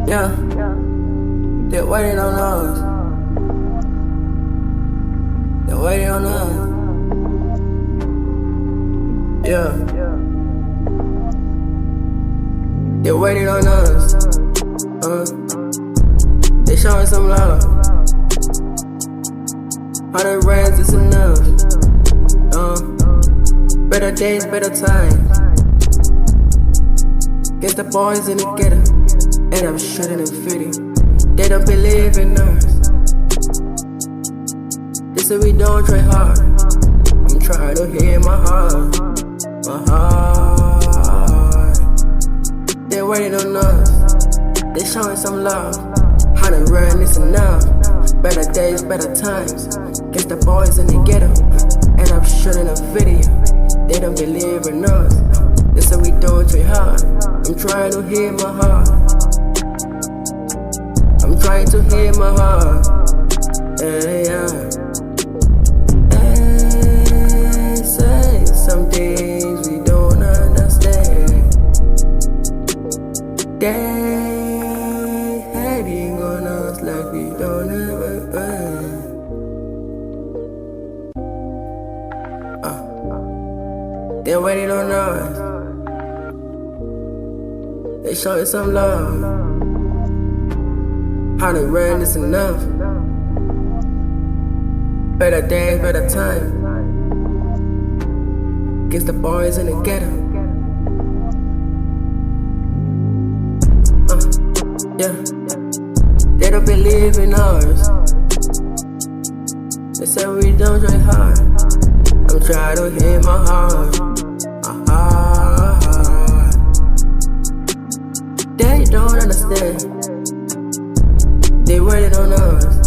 Yeah, they're waiting on us. They're waiting on us. Yeah, they're waiting on us. They showing some love. 100 rands is enough. Better days, better times. Guess the boys in the ghetto, and I'm shooting and fitting. They don't believe in us. They say we don't try hard. I'm trying to hear my heart, my heart. They're waiting on us. They showing some love. 100 rand is enough. Better days, better times. Guess the boys in the ghetto, and I'm shooting a video. They don't believe in us. They say we don't try hard. I'm trying to hear my heart. I'm trying to hear my heart. Yeah. Hey, say some things we don't understand. They hating on us like we don't ever earn. They're waiting on us. They showing some love. 100 rand is enough. Better days, better time. Guess the boys in the ghetto. Yeah. They don't believe in us. They say we don't try hard. I'm trying to hear my heart. They don't understand. They waiting on us.